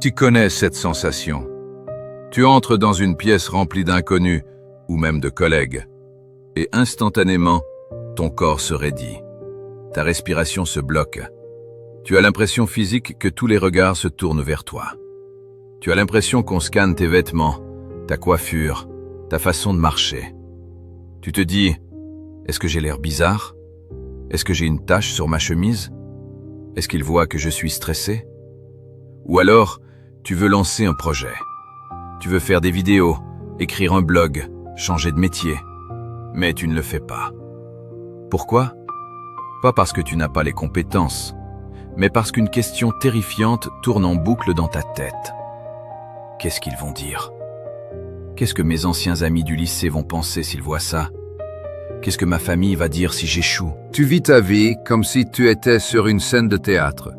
Tu connais cette sensation. Tu entres dans une pièce remplie d'inconnus ou même de collègues, et instantanément, ton corps se raidit. Ta respiration se bloque. Tu as l'impression physique que tous les regards se tournent vers toi. Tu as l'impression qu'on scanne tes vêtements, ta coiffure, ta façon de marcher. Tu te dis, est-ce que j'ai l'air bizarre? Est-ce que j'ai une tache sur ma chemise? Est-ce qu'ils voient que je suis stressé? Ou alors, tu veux lancer un projet. Tu veux faire des vidéos, écrire un blog, changer de métier. Mais tu ne le fais pas. Pourquoi? Pas parce que tu n'as pas les compétences, mais parce qu'une question terrifiante tourne en boucle dans ta tête. Qu'est-ce qu'ils vont dire? Qu'est-ce que mes anciens amis du lycée vont penser s'ils voient ça? Qu'est-ce que ma famille va dire si j'échoue? Tu vis ta vie comme si tu étais sur une scène de théâtre.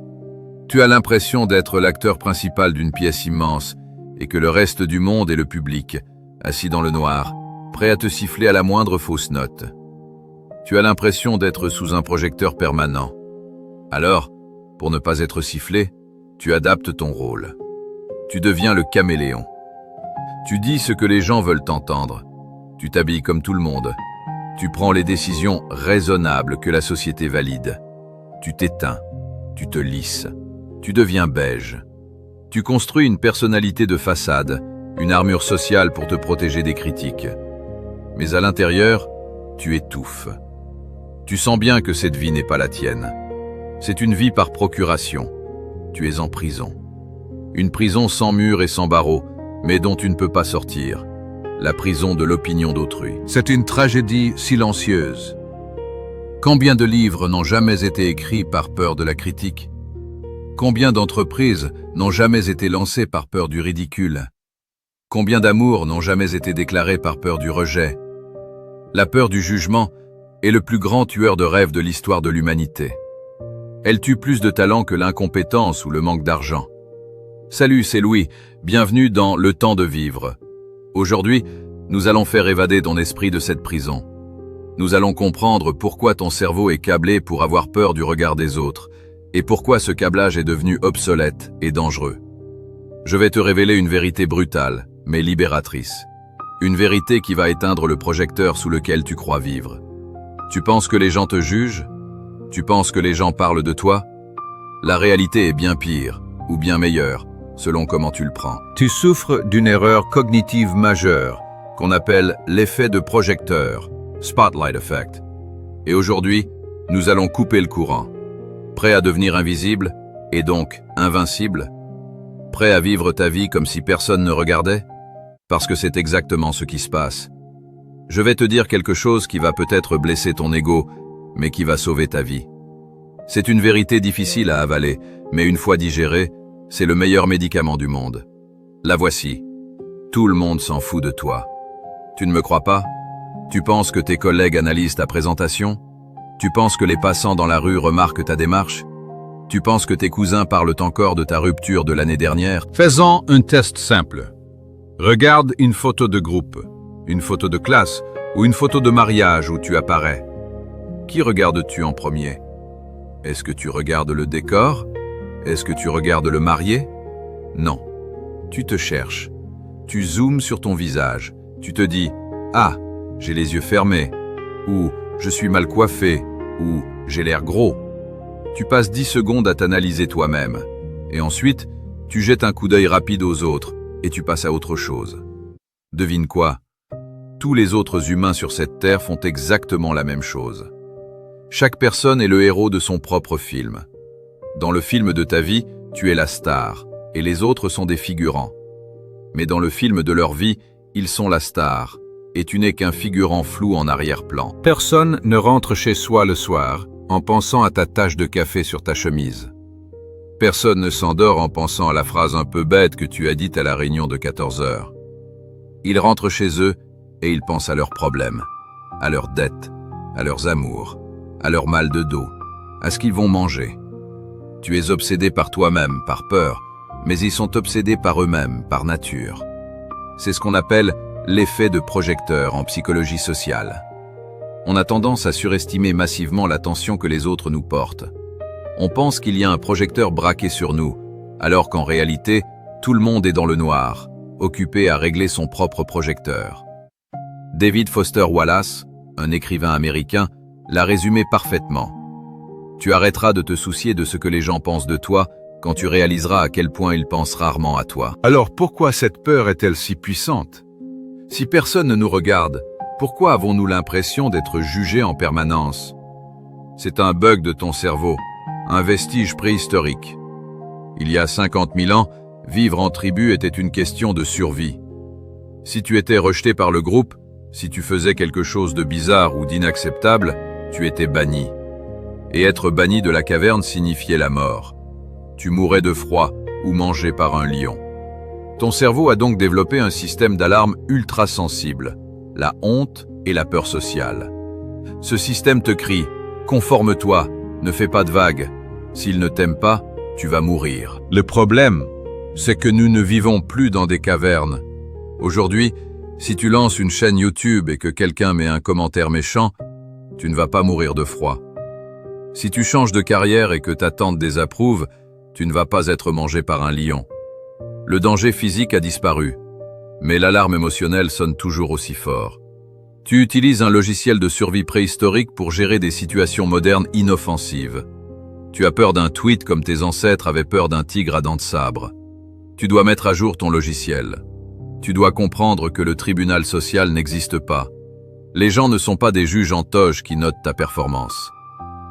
Tu as l'impression d'être l'acteur principal d'une pièce immense et que le reste du monde est le public, assis dans le noir, prêt à te siffler à la moindre fausse note. Tu as l'impression d'être sous un projecteur permanent. Alors, pour ne pas être sifflé, tu adaptes ton rôle. Tu deviens le caméléon. Tu dis ce que les gens veulent entendre. Tu t'habilles comme tout le monde. Tu prends les décisions raisonnables que la société valide. Tu t'éteins. Tu te lisses. Tu deviens beige. Tu construis une personnalité de façade, une armure sociale pour te protéger des critiques. Mais à l'intérieur, tu étouffes. Tu sens bien que cette vie n'est pas la tienne. C'est une vie par procuration. Tu es en prison. Une prison sans murs et sans barreaux, mais dont tu ne peux pas sortir. La prison de l'opinion d'autrui. C'est une tragédie silencieuse. Combien de livres n'ont jamais été écrits par peur de la critique? Combien d'entreprises n'ont jamais été lancées par peur du ridicule? Combien d'amours n'ont jamais été déclarés par peur du rejet? La peur du jugement est le plus grand tueur de rêves de l'histoire de l'humanité. Elle tue plus de talent que l'incompétence ou le manque d'argent. Salut, c'est Louis. Bienvenue dans Le Temps de Vivre. Aujourd'hui, nous allons faire évader ton esprit de cette prison. Nous allons comprendre pourquoi ton cerveau est câblé pour avoir peur du regard des autres et pourquoi ce câblage est devenu obsolète et dangereux. Je vais te révéler une vérité brutale, mais libératrice. Une vérité qui va éteindre le projecteur sous lequel tu crois vivre. Tu penses que les gens te jugent? Tu penses que les gens parlent de toi? La réalité est bien pire, ou bien meilleure, selon comment tu le prends. Tu souffres d'une erreur cognitive majeure, qu'on appelle l'effet de projecteur, Spotlight Effect. Et aujourd'hui, nous allons couper le courant. Prêt à devenir invisible, et donc invincible? Prêt à vivre ta vie comme si personne ne regardait? Parce que c'est exactement ce qui se passe. Je vais te dire quelque chose qui va peut-être blesser ton ego, mais qui va sauver ta vie. C'est une vérité difficile à avaler, mais une fois digérée, c'est le meilleur médicament du monde. La voici. Tout le monde s'en fout de toi. Tu ne me crois pas? Tu penses que tes collègues analysent ta présentation? Tu penses que les passants dans la rue remarquent ta démarche? Tu penses que tes cousins parlent encore de ta rupture de l'année dernière? Faisons un test simple. Regarde une photo de groupe, une photo de classe ou une photo de mariage où tu apparais. Qui regardes-tu en premier? Est-ce que tu regardes le décor? Est-ce que tu regardes le marié? Non. Tu te cherches. Tu zoomes sur ton visage. Tu te dis « Ah, j'ai les yeux fermés » ou « Je suis mal coiffé » ou « J'ai l'air gros ». Tu passes 10 secondes à t'analyser toi-même. Et ensuite, tu jettes un coup d'œil rapide aux autres et tu passes à autre chose. Devine quoi? Tous les autres humains sur cette terre font exactement la même chose. Chaque personne est le héros de son propre film. Dans le film de ta vie, tu es la star, et les autres sont des figurants. Mais dans le film de leur vie, ils sont la star, et tu n'es qu'un figurant flou en arrière-plan. Personne ne rentre chez soi le soir en pensant à ta tache de café sur ta chemise. Personne ne s'endort en pensant à la phrase un peu bête que tu as dite à la réunion de 14 heures. Ils rentrent chez eux et ils pensent à leurs problèmes, à leurs dettes, à leurs amours, à leur mal de dos, à ce qu'ils vont manger. Tu es obsédé par toi-même, par peur, mais ils sont obsédés par eux-mêmes, par nature. C'est ce qu'on appelle l'effet de projecteur en psychologie sociale. On a tendance à surestimer massivement l'attention que les autres nous portent. On pense qu'il y a un projecteur braqué sur nous, alors qu'en réalité, Tout le monde est dans le noir, occupé à régler son propre projecteur. David Foster Wallace, un écrivain américain, l'a résumé parfaitement. Tu arrêteras de te soucier de ce que les gens pensent de toi quand tu réaliseras à quel point ils pensent rarement à toi. Alors pourquoi cette peur est-elle si puissante? Si personne ne nous regarde, pourquoi avons-nous l'impression d'être jugés en permanence? C'est un bug de ton cerveau, un vestige préhistorique. Il y a 50 000 ans, vivre en tribu était une question de survie. Si tu étais rejeté par le groupe, si tu faisais quelque chose de bizarre ou d'inacceptable, tu étais banni. Et être banni de la caverne signifiait la mort. Tu mourais de froid ou mangé par un lion. Ton cerveau a donc développé un système d'alarme ultra sensible, la honte et la peur sociale. Ce système te crie « Conforme-toi, ne fais pas de vagues. S'il ne t'aime pas, tu vas mourir. » Le problème, c'est que nous ne vivons plus dans des cavernes. Aujourd'hui, si tu lances une chaîne YouTube et que quelqu'un met un commentaire méchant, tu ne vas pas mourir de froid. Si tu changes de carrière et que ta tante désapprouve, tu ne vas pas être mangé par un lion. Le danger physique a disparu, mais l'alarme émotionnelle sonne toujours aussi fort. Tu utilises un logiciel de survie préhistorique pour gérer des situations modernes inoffensives. Tu as peur d'un tweet comme tes ancêtres avaient peur d'un tigre à dents de sabre. Tu dois mettre à jour ton logiciel. Tu dois comprendre que le tribunal social n'existe pas. Les gens ne sont pas des juges en toge qui notent ta performance.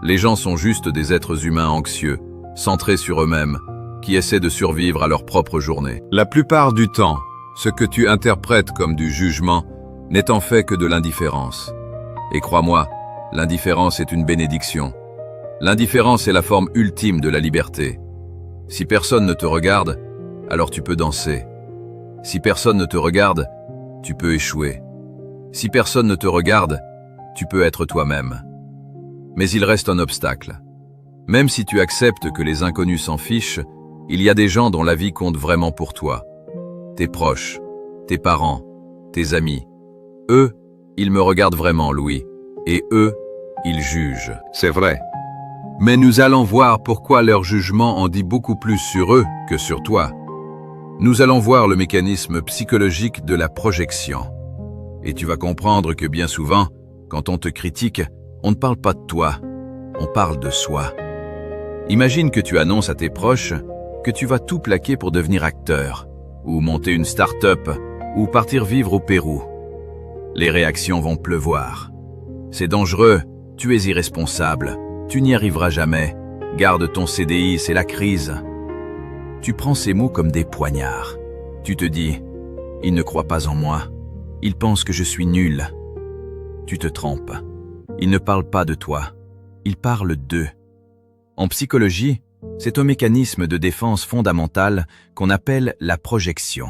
Les gens sont juste des êtres humains anxieux, centrés sur eux-mêmes, qui essaient de survivre à leur propre journée. La plupart du temps, ce que tu interprètes comme du jugement n'est en fait que de l'indifférence. Et crois-moi, l'indifférence est une bénédiction. L'indifférence est la forme ultime de la liberté. Si personne ne te regarde, alors tu peux danser. Si personne ne te regarde, tu peux échouer. Si personne ne te regarde, tu peux être toi-même. Mais il reste un obstacle. Même si tu acceptes que les inconnus s'en fichent, il y a des gens dont la vie compte vraiment pour toi. Tes proches, tes parents, tes amis. Eux, ils me regardent vraiment, Louis. Et eux, ils jugent. C'est vrai. Mais nous allons voir pourquoi leur jugement en dit beaucoup plus sur eux que sur toi. Nous allons voir le mécanisme psychologique de la projection. Et tu vas comprendre que bien souvent, quand on te critique, on ne parle pas de toi, on parle de soi. Imagine que tu annonces à tes proches que tu vas tout plaquer pour devenir acteur, ou monter une start-up, ou partir vivre au Pérou. Les réactions vont pleuvoir. C'est dangereux, tu es irresponsable, tu n'y arriveras jamais, garde ton CDI, c'est la crise. Tu prends ces mots comme des poignards. Tu te dis, ils ne croient pas en moi, ils pensent que je suis nul. Tu te trompes. Ils ne parlent pas de toi, ils parlent d'eux. En psychologie, c'est un mécanisme de défense fondamental qu'on appelle la projection.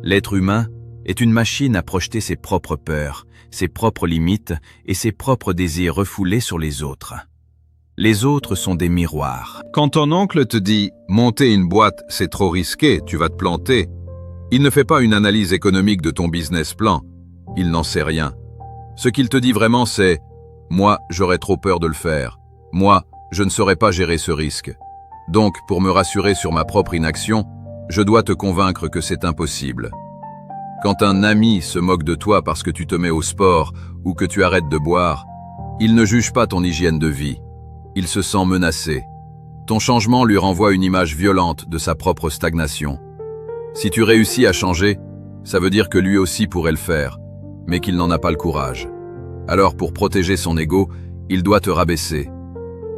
L'être humain est une machine à projeter ses propres peurs, ses propres limites et ses propres désirs refoulés sur les autres. Les autres sont des miroirs. Quand ton oncle te dit « monter une boîte, c'est trop risqué, tu vas te planter », il ne fait pas une analyse économique de ton business plan, il n'en sait rien. Ce qu'il te dit vraiment c'est « moi, j'aurais trop peur de le faire, moi, je ne saurais pas gérer ce risque. Donc, pour me rassurer sur ma propre inaction, je dois te convaincre que c'est impossible. » Quand un ami se moque de toi parce que tu te mets au sport ou que tu arrêtes de boire, il ne juge pas ton hygiène de vie. Il se sent menacé. Ton changement lui renvoie une image violente de sa propre stagnation. Si tu réussis à changer, ça veut dire que lui aussi pourrait le faire, mais qu'il n'en a pas le courage. Alors pour protéger son ego, il doit te rabaisser.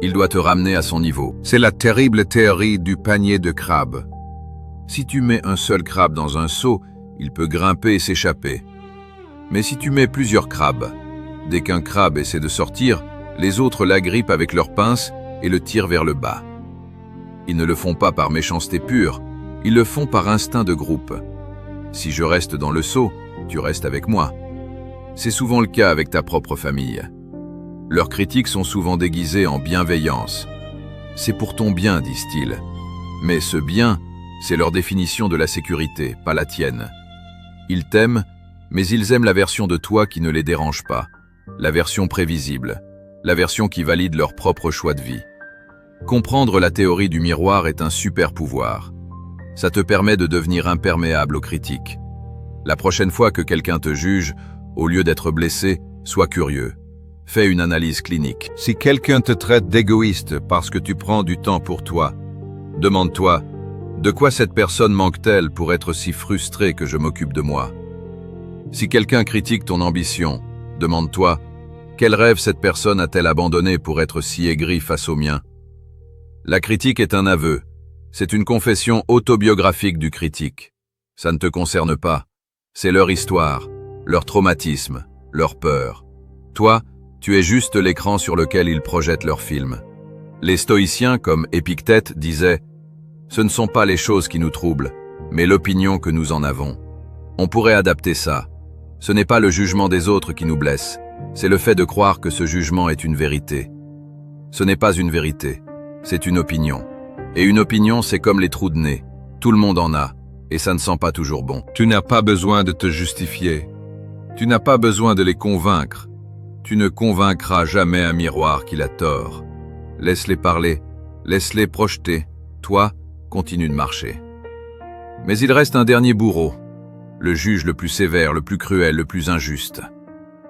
Il doit te ramener à son niveau. C'est la terrible théorie du panier de crabes. Si tu mets un seul crabe dans un seau, il peut grimper et s'échapper. Mais si tu mets plusieurs crabes, dès qu'un crabe essaie de sortir, les autres l'agrippent avec leurs pinces et le tirent vers le bas. Ils ne le font pas par méchanceté pure, ils le font par instinct de groupe. Si je reste dans le seau, tu restes avec moi. C'est souvent le cas avec ta propre famille. Leurs critiques sont souvent déguisées en bienveillance. C'est pour ton bien, disent-ils. Mais ce bien, c'est leur définition de la sécurité, pas la tienne. Ils t'aiment, mais ils aiment la version de toi qui ne les dérange pas, la version prévisible, la version qui valide leur propre choix de vie. Comprendre la théorie du miroir est un super pouvoir. Ça te permet de devenir imperméable aux critiques. La prochaine fois que quelqu'un te juge, au lieu d'être blessé, sois curieux. Fais une analyse clinique. Si quelqu'un te traite d'égoïste parce que tu prends du temps pour toi, Demande-toi, de quoi cette personne manque-t-elle pour être si frustrée que je m'occupe de moi? Si quelqu'un critique ton ambition, demande-toi, quel rêve cette personne a-t-elle abandonné pour être si aigrie face au mien? La critique est un aveu. C'est une confession autobiographique du critique. Ça ne te concerne pas. C'est leur histoire, leur traumatisme, leur peur. Toi, tu es juste l'écran sur lequel ils projettent leur film. Les stoïciens, comme Épictète, disaient « Ce ne sont pas les choses qui nous troublent, mais l'opinion que nous en avons. » On pourrait adapter ça. Ce n'est pas le jugement des autres qui nous blesse, c'est le fait de croire que ce jugement est une vérité. Ce n'est pas une vérité, c'est une opinion. Et une opinion, c'est comme les trous de nez. Tout le monde en a, et ça ne sent pas toujours bon. tu n'as pas besoin de te justifier. Tu n'as pas besoin de les convaincre. Tu ne convaincras jamais un miroir qu'il a tort. Laisse-les parler, laisse-les projeter. Toi, continue de marcher. Mais il reste un dernier bourreau, le juge le plus sévère, le plus cruel, le plus injuste.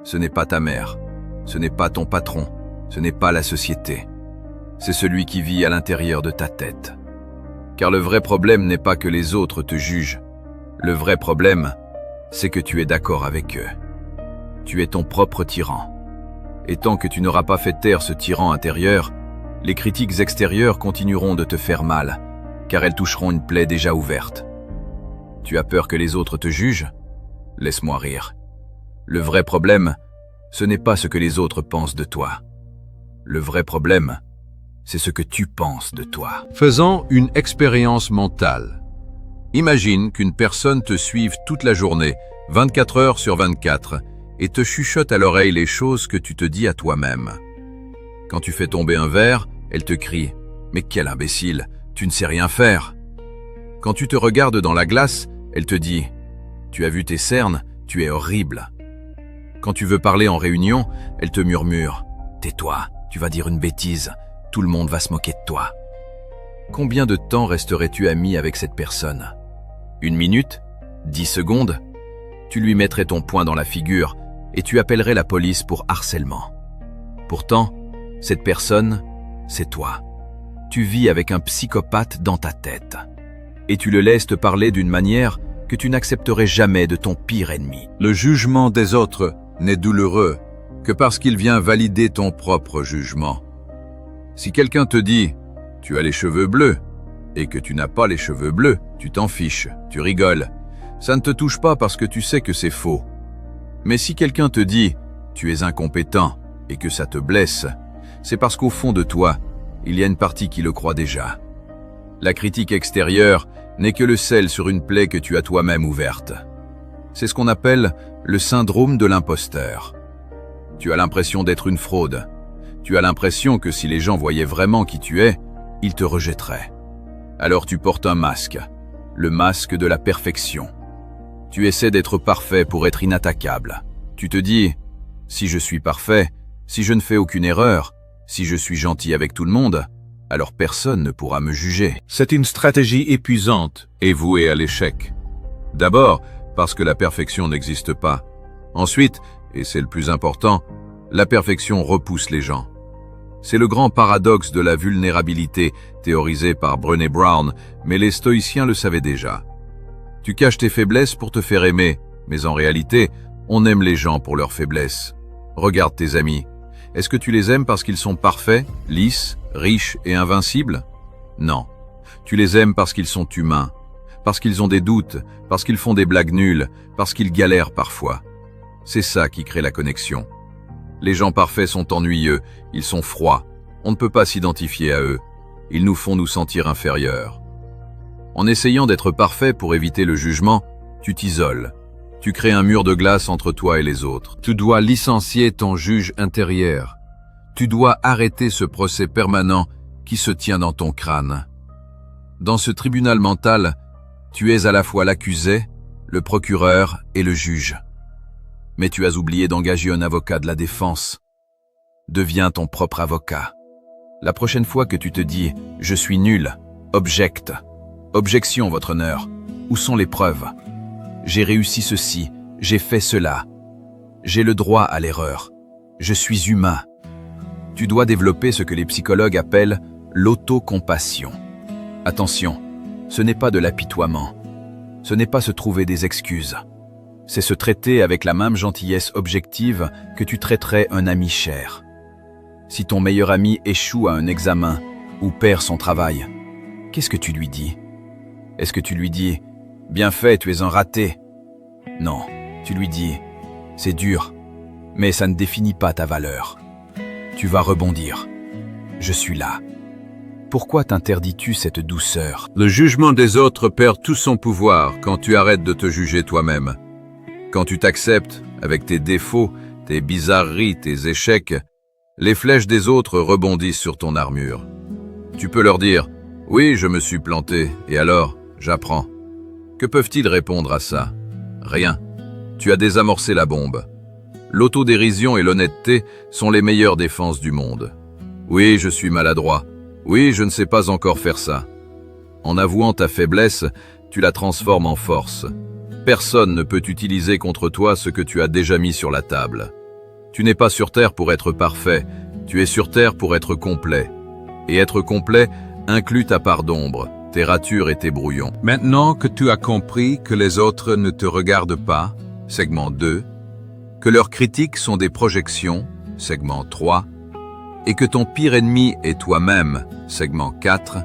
Ce n'est pas ta mère, ce n'est pas ton patron, ce n'est pas la société. C'est celui qui vit à l'intérieur de ta tête. Car le vrai problème n'est pas que les autres te jugent. Le vrai problème, c'est que tu es d'accord avec eux. Tu es ton propre tyran. Et tant que tu n'auras pas fait taire ce tyran intérieur, les critiques extérieures continueront de te faire mal, car elles toucheront une plaie déjà ouverte. Tu as peur que les autres te jugent? Laisse-moi rire. Le vrai problème, ce n'est pas ce que les autres pensent de toi. Le vrai problème, c'est ce que tu penses de toi. Faisons une expérience mentale. Imagine qu'une personne te suive toute la journée, 24 heures sur 24, et te chuchote à l'oreille les choses que tu te dis à toi-même. Quand tu fais tomber un verre, elle te crie « Mais quel imbécile, tu ne sais rien faire !» Quand tu te regardes dans la glace, elle te dit « Tu as vu tes cernes, tu es horrible !» Quand tu veux parler en réunion, elle te murmure « Tais-toi, tu vas dire une bêtise, tout le monde va se moquer de toi. » Combien de temps resterais-tu ami avec cette personne? 1 minute? 10 secondes? Tu lui mettrais ton poing dans la figure et tu appellerais la police pour harcèlement. Pourtant, cette personne, c'est toi. Tu vis avec un psychopathe dans ta tête. Et tu le laisses te parler d'une manière que tu n'accepterais jamais de ton pire ennemi. Le jugement des autres n'est douloureux que parce qu'il vient valider ton propre jugement. Si quelqu'un te dit « Tu as les cheveux bleus » et que tu n'as pas les cheveux bleus, tu t'en fiches, tu rigoles. Ça ne te touche pas parce que tu sais que c'est faux. Mais si quelqu'un te dit « Tu es incompétent » et que ça te blesse, c'est parce qu'au fond de toi, il y a une partie qui le croit déjà. La critique extérieure n'est que le sel sur une plaie que tu as toi-même ouverte. C'est ce qu'on appelle le syndrome de l'imposteur. Tu as l'impression d'être une fraude. Tu as l'impression que si les gens voyaient vraiment qui tu es, ils te rejetteraient. Alors tu portes un masque, le masque de la perfection. Tu essaies d'être parfait pour être inattaquable. Tu te dis, si je suis parfait, si je ne fais aucune erreur, si je suis gentil avec tout le monde, alors personne ne pourra me juger. C'est une stratégie épuisante et vouée à l'échec. D'abord, parce que la perfection n'existe pas. Ensuite, et c'est le plus important, la perfection repousse les gens. C'est le grand paradoxe de la vulnérabilité théorisé par Brené Brown, mais les stoïciens le savaient déjà. Tu caches tes faiblesses pour te faire aimer, mais en réalité, on aime les gens pour leurs faiblesses. Regarde tes amis. Est-ce que tu les aimes parce qu'ils sont parfaits, lisses, riches et invincibles? Non. Tu les aimes parce qu'ils sont humains, parce qu'ils ont des doutes, parce qu'ils font des blagues nulles, parce qu'ils galèrent parfois. C'est ça qui crée la connexion. Les gens parfaits sont ennuyeux, ils sont froids. On ne peut pas s'identifier à eux. Ils nous font nous sentir inférieurs. En essayant d'être parfait pour éviter le jugement, tu t'isoles. Tu crées un mur de glace entre toi et les autres. Tu dois licencier ton juge intérieur. Tu dois arrêter ce procès permanent qui se tient dans ton crâne. Dans ce tribunal mental, tu es à la fois l'accusé, le procureur et le juge. Mais tu as oublié d'engager un avocat de la défense. Deviens ton propre avocat. La prochaine fois que tu te dis « je suis nul », objecte. Objection, votre honneur. Où sont les preuves? J'ai réussi ceci, j'ai fait cela. J'ai le droit à l'erreur. Je suis humain. Tu dois développer ce que les psychologues appellent l'autocompassion. Attention, ce n'est pas de l'apitoiement. Ce n'est pas se trouver des excuses. C'est se traiter avec la même gentillesse objective que tu traiterais un ami cher. Si ton meilleur ami échoue à un examen ou perd son travail, qu'est-ce que tu lui dis? Est-ce que tu lui dis « Bien fait, tu es un raté » ? Non, tu lui dis « C'est dur, mais ça ne définit pas ta valeur. Tu vas rebondir. Je suis là. » Pourquoi t'interdis-tu cette douceur? Le jugement des autres perd tout son pouvoir quand tu arrêtes de te juger toi-même. Quand tu t'acceptes, avec tes défauts, tes bizarreries, tes échecs, les flèches des autres rebondissent sur ton armure. Tu peux leur dire « Oui, je me suis planté, et alors, j'apprends. » Que peuvent-ils répondre à ça? Rien. Tu as désamorcé la bombe. L'autodérision et l'honnêteté sont les meilleures défenses du monde. Oui, je suis maladroit. Oui, je ne sais pas encore faire ça. En avouant ta faiblesse, tu la transformes en force. Personne ne peut utiliser contre toi ce que tu as déjà mis sur la table. Tu n'es pas sur Terre pour être parfait, tu es sur Terre pour être complet. Et être complet inclut ta part d'ombre, tes ratures et tes brouillons. Maintenant que tu as compris que les autres ne te regardent pas, segment 2, que leurs critiques sont des projections, segment 3, et que ton pire ennemi est toi-même, segment 4,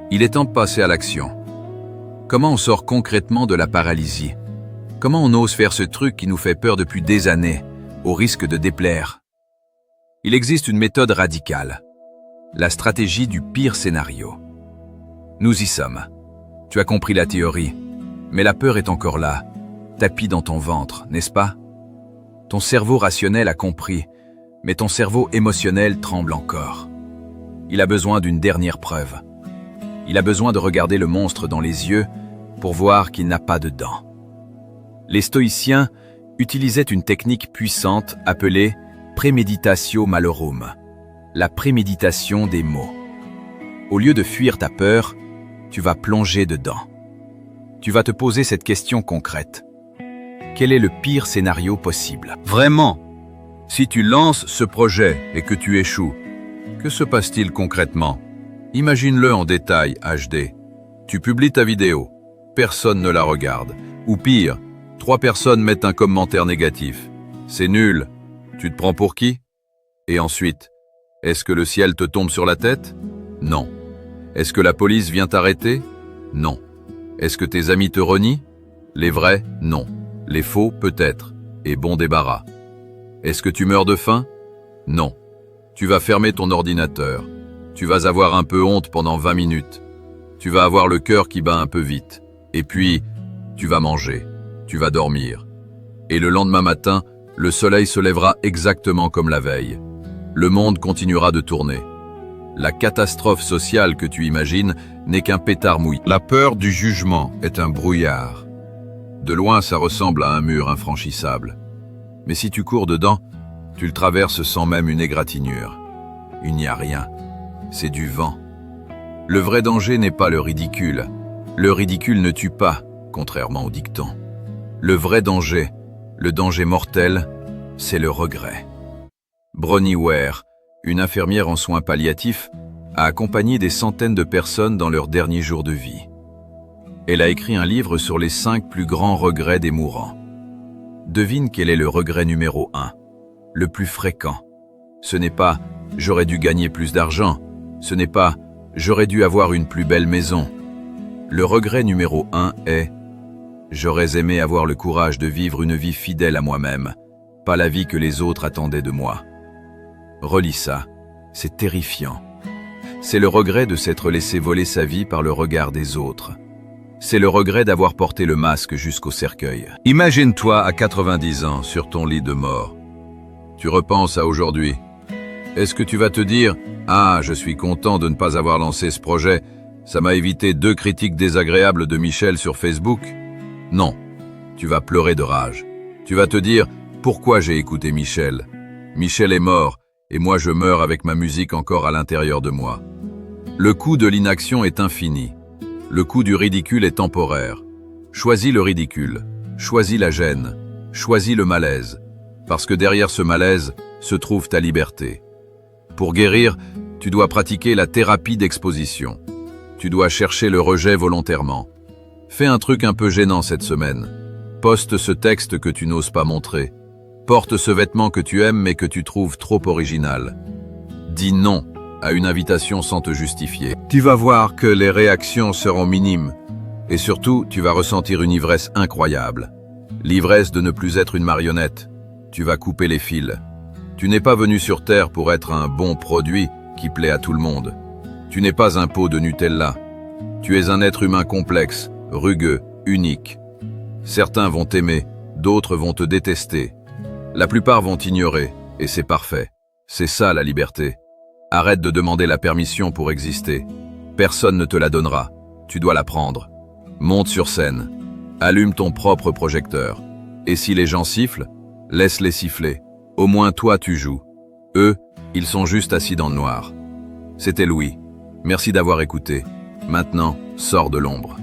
il est temps de passer à l'action. Comment on sort concrètement de la paralysie? Comment on ose faire ce truc qui nous fait peur depuis des années, au risque de déplaire? Il existe une méthode radicale, la stratégie du pire scénario. Nous y sommes. Tu as compris la théorie, mais la peur est encore là, tapie dans ton ventre, n'est-ce pas? Ton cerveau rationnel a compris, mais ton cerveau émotionnel tremble encore. Il a besoin d'une dernière preuve. Il a besoin de regarder le monstre dans les yeux pour voir qu'il n'a pas de dents. Les stoïciens utilisaient une technique puissante appelée préméditatio malorum, la préméditation des mots. Au lieu de fuir ta peur, tu vas plonger dedans. Tu vas te poser cette question concrète. Quel est le pire scénario possible? Vraiment, si tu lances ce projet et que tu échoues, que se passe-t-il concrètement? Imagine-le en détail, HD. Tu publies ta vidéo, personne ne la regarde. Ou pire, 3 personnes mettent un commentaire négatif. C'est nul. Tu te prends pour qui? Et ensuite, est-ce que le ciel te tombe sur la tête? Non. Est-ce que la police vient t'arrêter? Non. Est-ce que tes amis te renient? Les vrais, non. Les faux, peut-être. Et bon débarras. Est-ce que tu meurs de faim? Non. Tu vas fermer ton ordinateur. Tu vas avoir un peu honte pendant 20 minutes. Tu vas avoir le cœur qui bat un peu vite. Et puis, tu vas manger. Tu vas dormir. Et le lendemain matin, le soleil se lèvera exactement comme la veille. Le monde continuera de tourner. La catastrophe sociale que tu imagines n'est qu'un pétard mouillé. La peur du jugement est un brouillard. De loin, ça ressemble à un mur infranchissable. Mais si tu cours dedans, tu le traverses sans même une égratignure. Il n'y a rien. C'est du vent. Le vrai danger n'est pas le ridicule. Le ridicule ne tue pas, contrairement au dicton. Le vrai danger, le danger mortel, c'est le regret. Bronnie Ware, une infirmière en soins palliatifs, a accompagné des centaines de personnes dans leurs derniers jours de vie. Elle a écrit un livre sur les 5 plus grands regrets des mourants. Devine quel est le regret numéro 1, le plus fréquent. Ce n'est pas « j'aurais dû gagner plus d'argent », ce n'est pas « j'aurais dû avoir une plus belle maison ». Le regret numéro 1 est « j'aurais aimé avoir le courage de vivre une vie fidèle à moi-même, pas la vie que les autres attendaient de moi ». Relis ça, c'est terrifiant. C'est le regret de s'être laissé voler sa vie par le regard des autres. C'est le regret d'avoir porté le masque jusqu'au cercueil. Imagine-toi à 90 ans sur ton lit de mort. Tu repenses à aujourd'hui. Est-ce que tu vas te dire « Ah, je suis content de ne pas avoir lancé ce projet, ça m'a évité 2 critiques désagréables de Michel sur Facebook ?» Non, tu vas pleurer de rage. Tu vas te dire « Pourquoi j'ai écouté Michel? Michel est mort, et moi je meurs avec ma musique encore à l'intérieur de moi. » Le coût de l'inaction est infini. Le coût du ridicule est temporaire. Choisis le ridicule, choisis la gêne, choisis le malaise, parce que derrière ce malaise se trouve ta liberté. Pour guérir, tu dois pratiquer la thérapie d'exposition. Tu dois chercher le rejet volontairement. Fais un truc un peu gênant cette semaine. Poste ce texte que tu n'oses pas montrer. Porte ce vêtement que tu aimes mais que tu trouves trop original. Dis non à une invitation sans te justifier. Tu vas voir que les réactions seront minimes. Et surtout, tu vas ressentir une ivresse incroyable. L'ivresse de ne plus être une marionnette. Tu vas couper les fils. Tu n'es pas venu sur Terre pour être un bon produit qui plaît à tout le monde. Tu n'es pas un pot de Nutella. Tu es un être humain complexe, rugueux, unique. Certains vont t'aimer, d'autres vont te détester. La plupart vont t'ignorer, et c'est parfait. C'est ça la liberté. Arrête de demander la permission pour exister. Personne ne te la donnera. Tu dois la prendre. Monte sur scène. Allume ton propre projecteur. Et si les gens sifflent, laisse-les siffler. Au moins toi tu joues. Eux, ils sont juste assis dans le noir. C'était Louis. Merci d'avoir écouté. Maintenant, sors de l'ombre.